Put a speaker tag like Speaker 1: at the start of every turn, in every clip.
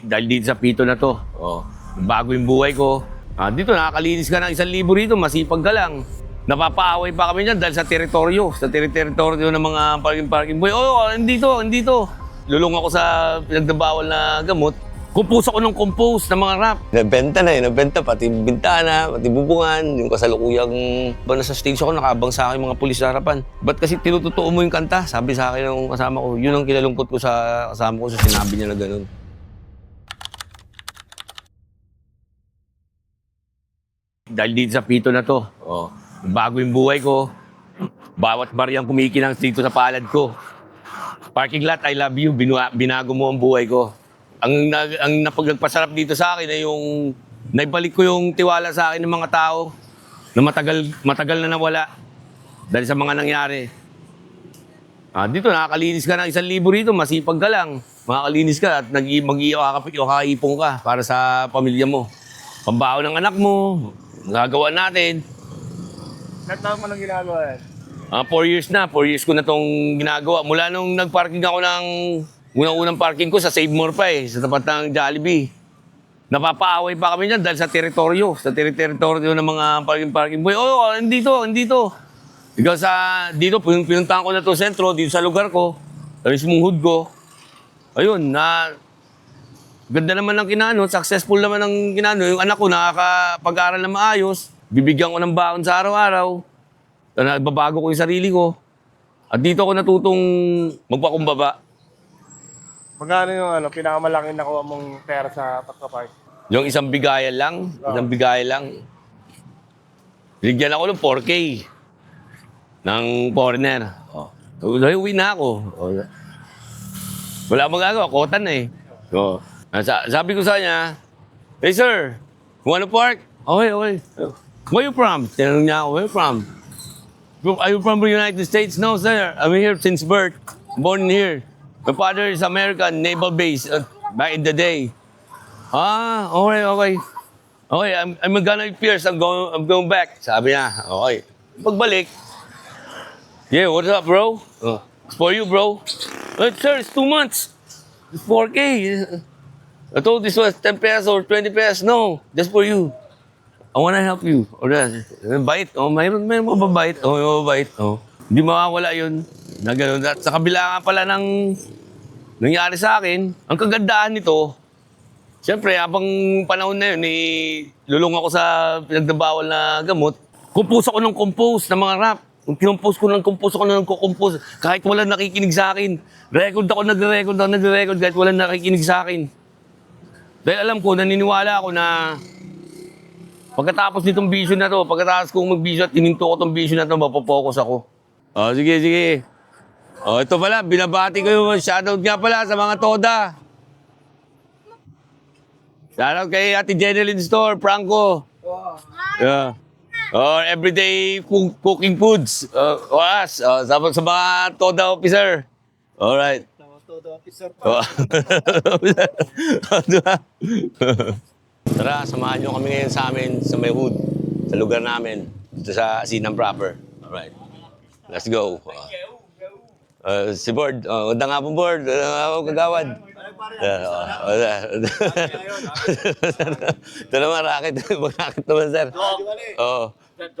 Speaker 1: Dahil dito sa pito na to, bago yung buhay ko. Dito nakakalinis ka ng 1,000 rito, masipag ka lang. Napapaaway pa kami dyan dahil sa teritoryo ng mga parking boy. Hindi to. Lulong ako sa pinagdabawal na gamot. Kumpus ako ng compose ng mga rap.
Speaker 2: Nabenta pati bintana, pati bubungan, yung kasalukuyang nasa stage ako, nakabang sa akin mga pulis sa harapan. Ba't kasi tinutotoo mo yung kanta? Sabi sa akin ng kasama ko, yun ang kinalungkot ko sa kasama ko, sa sinabi niya na ganun.
Speaker 1: Dahil dito sa pito na to, bago yung buhay ko, bawat bariyang kumikinang dito sa palad ko. Parking lot, I love you, binago mo ang buhay ko. Ang napagpasarap dito sa akin ay yung naibalik ko yung tiwala sa akin ng mga tao na matagal na nawala dahil sa mga nangyari. Dito nakakalinis ka ng 1,000 rito, masipag ka lang. Makakalinis ka at mag-iipong ka para sa pamilya mo. Pambaho ng anak mo, gagawa natin.
Speaker 3: Nagtama mo nang ginagawa yan?
Speaker 1: 4 years na. 4 years ko na itong ginagawa. Mula nung nag-parking ako ng unang parking ko sa Save More pa sa tapat ng Jollibee. Napapaaway pa kami dyan dahil sa teritoryo ng mga parking boy. Hindi to. Ikaw dito, pinuntahan ko na to sentro, dito sa lugar ko, sa mismong hood ko. Ayun, ganda naman ng kinano, successful naman ng kinano. Yung anak ko nakakapag-aral na maayos, bibigyan ko ng baon sa araw-araw. Nagbabago ko yung sarili ko. At dito ako natutong magpakumbaba.
Speaker 3: Magkano yung pinakamalaking nakuha mong pera sa pagkapark?
Speaker 1: Yung isang bigayan lang. Bigyan ako ng 4K ng foreigner. Uwi na ako. Wala magagawa, kota na sabi ko sa kanya, "Hey sir, you wanna park?" Okay. "Where you from?" Tinanong niya ako, "Where you from?" "Are you from the United States?" "No sir, I'm here since birth. Born here. My father is American, naval base, back in the day." Okay. Okay, I'm gonna pierce, I'm going back. Sabi niya, okay. Pagbalik, "Yeah, what's up, bro?" "It's for you, bro." "Sir, it's 2 months. It's 4K. I told this was 10 pesos or 20 pesos. No, just for you. I wanna help you." Bait. Mayroon mababait. Mababait. Hindi mawawala yun. Na ganun. At sa kabila nga pala ng nangyari sa akin, ang kagandahan nito, siyempre, habang panahon na yun, lulong ako sa pinagdabawal na gamot, compose ako ng mga rap. Kinompose ko ng compose. Kahit walang nakikinig sa akin. Nagre-record kahit walang nakikinig sa akin. Dahil alam ko, naniniwala ako na pagkatapos nitong vision na to, pagkatapos kong mag-vision at hininto ko tong vision na to, mapopokus ako. Sige. Ito pala, binabati ko yung shoutout nga pala sa mga toda. Shoutout kay Ate Jeneline Store, Franco. Yeah. Everyday cooking foods. Sa mga toda officer. Alright.
Speaker 3: Todo officer pa.
Speaker 1: Tara, samahan nyo kami ngayon sa amin, sa may hood, sa lugar namin, dito sa Asinang proper. Alright. Let's go. Si Board, wala nga po Board, kagawad. Ito naman, racket. Mag-racket naman, sir. Oo. 50%.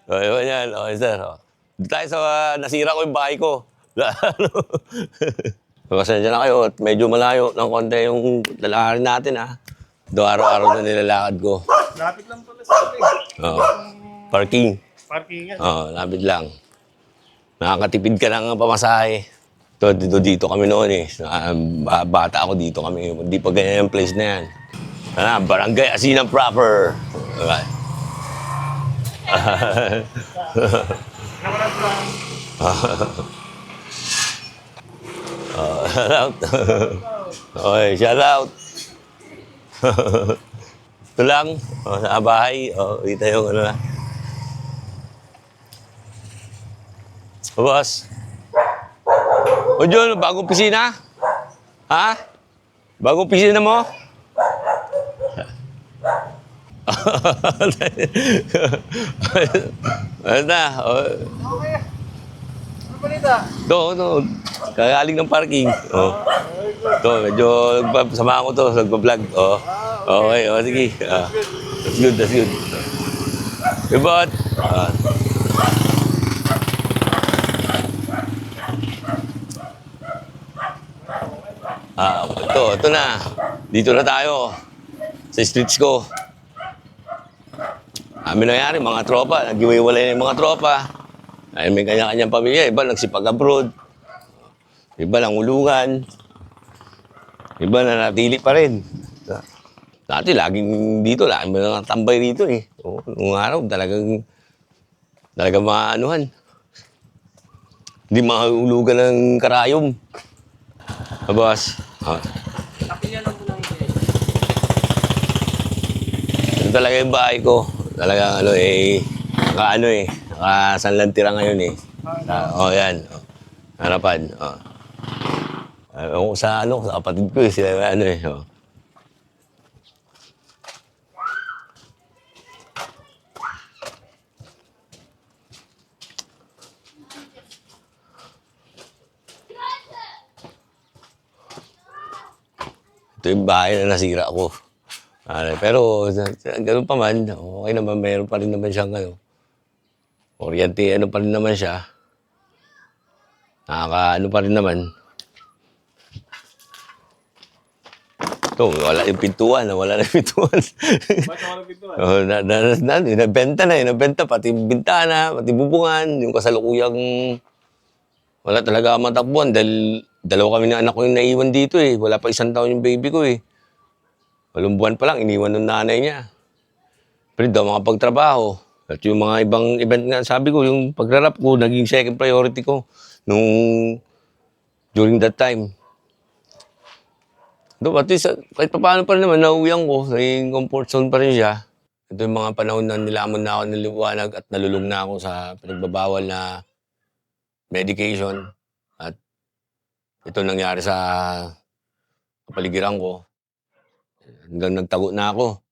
Speaker 1: Iwan yan. Okay, sir. Dito tayo sa nasira ko yung bahay ko. Pasensya na kayo at medyo malayo ng konti yung lalakarin natin, Do araw-araw na nilalakad ko.
Speaker 3: Lapit lang pala sa
Speaker 1: Parking.
Speaker 3: parkingan.
Speaker 1: Lapit lang. Nakakatipid ka ng pamasahe. Dito kami noon bata ako dito kami. Hindi pa ganyan yung place na yan. Barangay Asinang proper. Okay. Shout out. Okay, shout out. Ito lang, sa bahay. Kita yung na. Boss. John, bagong pisina? Ha? Bagong pisina mo? Ano na?
Speaker 2: Ito. Kagaling ng parking. Oh. Ito, medyo samahan ko to, nagpa-vlog. Oh. Okay, sige. That's good. Ibot. Ito na. Dito na tayo. Sa streets ko. Nangyari, mga tropa. Nag-iwalay na yung mga tropa. Ay, may kanya-kanyang pamilya. Iba nagsipag abroad. Iba nangulungan. Iba na natili pa rin. Dati, laging dito. Laging mga tambay rito eh. Nung araw, talagang maanuhan. Hindi mahulugan ng karayom. Boss. Ito talaga yung bahay ko. Talagang nakasanlantira ngayon eh. Yan. Harapan. Sa kapatid ko eh. Sila Oh. Ito yung bahay na nasira ko. Pero ganun pa man, okay naman, mayroon pa rin naman siyang kuryente, pa rin naman siya. Pa rin naman. Ito, wala yung pintuan, wala na yung pintuan.
Speaker 3: Bakit wala pintuan?
Speaker 2: Nabenta, pati bintana, pati bubungan, yung kasalukuyang wala talaga matakbuhan dahil dalawa kami na anak ko yung naiwan dito eh. Wala pa 1 taon yung baby ko eh. 8 buwan pa lang, iniwan ng nanay niya. Pero daw mga pagtrabaho. At yung mga ibang event nga, sabi ko, yung pagrarap ko, naging second priority ko during that time. At least, kahit paano pa rin naman, nauwihan ko, naging comfort zone pa rin siya. Ito yung mga panahon na nilamon na ako ng liwanag at nalulung na ako sa pinagbabawal na medication. At ito nangyari sa kapaligiran ko. Hanggang nagtago na ako.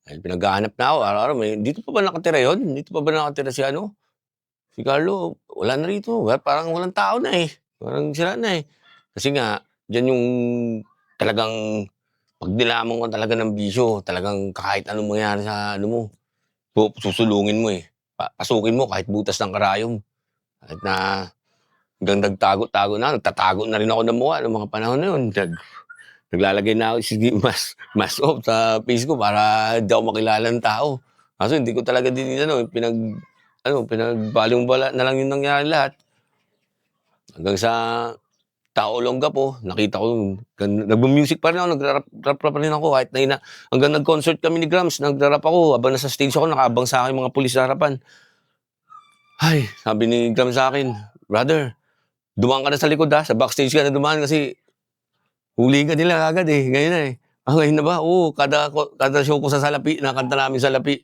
Speaker 2: Ay, pinaghahanap na ako. Araw-araw, dito pa ba nakatira yun? Dito pa ba nakatira si Si Carlo, wala na rito. Parang walang tao na eh. Parang sila na eh. Kasi nga, dyan yung talagang pag nilamang ko talaga ng bisyo, talagang kahit anong mangyari sa mo, susulungin mo eh. Pasukin mo kahit butas ng karayom. Kahit na hanggang nagtago-tago na, nagtatago na rin ako ng mukha ng mga panahon na yun. Naglalagay na ako mask off sa face ko para hindi ako makilala ng tao. Kaso hindi ko talaga din pinagbalong-bala na lang yung nangyari lahat. Hanggang sa Tao Olongapo, nakita ko, nag-music pa rin ako, nag-rap pa rin ako, kahit hanggang nag-concert kami ni Grams, nag-rap ako, habang nasa stage ako, nakaabang sa akin mga pulis sa harapan. Ay, sabi ni Grams sa akin, brother, dumaan ka na sa likod sa backstage ka na dumaan kasi huli ka nila agad eh, ngayon na eh. Ngayon na ba? Oo, kada show ko sa Salapi, nakanta namin sa Salapi.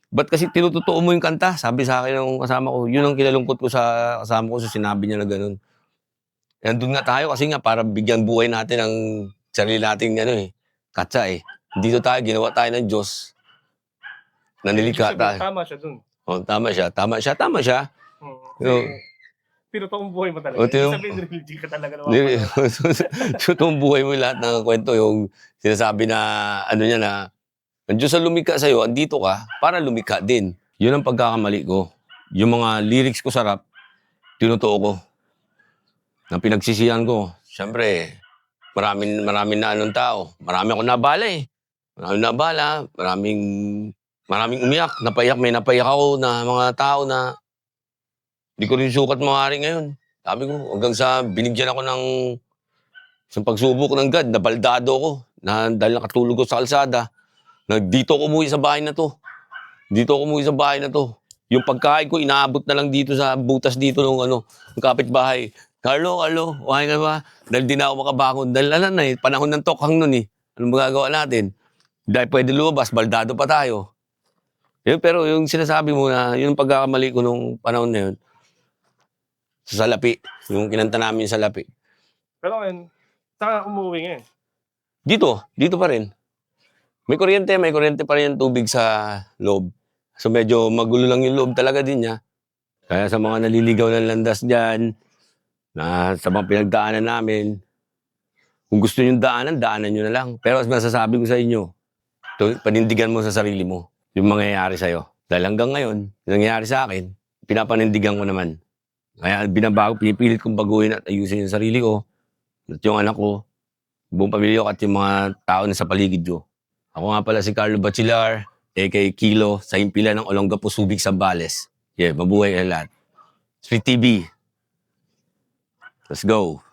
Speaker 2: Ba't kasi tinutotoo mo yung kanta? Sabi sa akin ng kasama ko, yun ang kinalungkot ko sa kasama ko, sinabi niya na gano'n. Nandun nga tayo kasi nga para bigyan buhay natin ang sarili nating katsa eh. Dito tayo, ginawa tayo ng Diyos. Nanilika tayo.
Speaker 3: Tama siya dun.
Speaker 2: Tama siya.
Speaker 3: Tinutoong buhay mo talaga.
Speaker 2: Ibig
Speaker 3: sabihin, hindi ka talaga naman.
Speaker 2: Totoong buhay mo lahat ng kwento, yung sinasabi na na ang Diyos ang lumikha sa'yo, andito ka para lumikha din. Yun ang pagkakamali ko. Yung mga lyrics ko sa rap, tinutuo ko. Na pinagsisihan ko. Siyempre, maraming na tao. Marami akong nabala eh. Maraming umiyak. May napaiyak ako na mga tao na hindi ko rin sukat maaari ngayon. Sabi ko, hanggang sa binigyan ako ng isang pagsubok ng God, nabaldado ko. Dahil nakatulog ko sa kalsada. Dito ako umuwi sa bahay na to. Yung pagkain ko, inaabot na lang dito sa butas dito ng kapitbahay. Carlo, okay ka ba? Dahil di na ako makabangon. Dahil panahon ng tokhang nun eh. Anong magagawa natin? Dahil pwede lumabas, baldado pa tayo. Pero yung sinasabi mo na, yung pagkakamali ko nung panahon na yun, sa Salapi, yung kinanta namin sa Salapi.
Speaker 3: Pero ngayon, saan ka umuwi ngayon?
Speaker 2: Dito pa rin. May kuryente pa rin yung tubig sa loob. So medyo magulo lang yung loob talaga din niya. Kaya sa mga naliligaw ng landas dyan,
Speaker 1: Na sa mga pinagdaanan namin, kung gusto nyo daanan nyo na lang. Pero masasabi ko sa inyo, panindigan mo sa sarili mo yung mangyayari sa'yo. Dahil hanggang ngayon, yung nangyayari sa akin, pinapanindigan ko naman. Kaya pinipilit kong baguhin at ayusin yung sarili ko, at yung anak ko, buong pamilya ko at yung mga tao na sa paligid ko. Ako nga pala si Carlo Bachilar, aka Kilo, sa himpilan ng Olongapo, Subic, Zambales. Yeah, mabuhay ka lahat. Street TV. Let's go.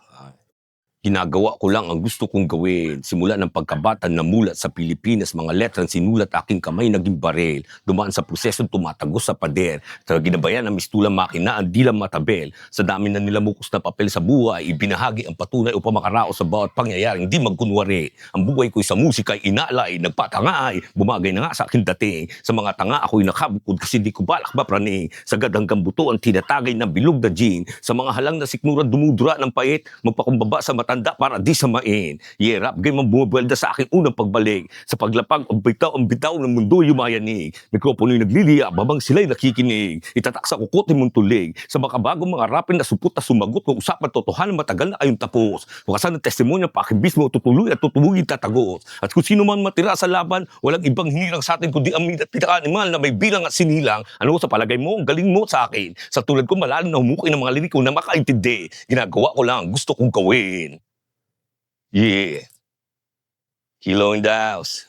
Speaker 1: Ginagawa ko lang ang gusto kong gawin. Simula ng pagkabata na mulat sa Pilipinas, mga letrang sinulat aking kamay naging barel. Dumaan sa prosesong tumatagos sa pader. Sa ginabayan ng mistulang makina, ang dilang matabel. Sa dami na nilamukos na papel sa buhay, ibinahagi ang patunay upang makaraos sa bawat pangyayaring di magkunwari. Ang buhay ko'y sa musika ay inalay, nagpatangay, bumagay na nga sa aking dating. Sa mga tanga ako'y nakabukod kasi di ko balak mapraning. Sagad hanggang buto ang tinatagay ng bilog na gin. Sa mga halang na siknuran dumudura ng pait, magpakumbaba sa matanda para di samain. Yeah, rap game ang bumabelda sa aking unang pagbalik. Sa paglapag, ang bitaw ng mundo yumayanig. Mikropono'y nagliliya, babang sila'y nakikinig. Itatak sa kukote mong tulig. Sa makabagong mga rapin na supot na sumagot ng usapan totohanan matagal na kayong tapos. Wakasan ng testimonya pa aking bismo tutuloy at tutulugin tatagos. At kung sino man matira sa laban, walang ibang hinirang sa atin kundi ang pinaka-animal na may bilang at sinilang. Ano sa palagay mo? Ang galing mo sa akin. Sa tulad ko malalim na humukay ng mga liriko na makaintindi. Ginagawa ko lang, gusto kong gawin. Yeah. Kilo in the house.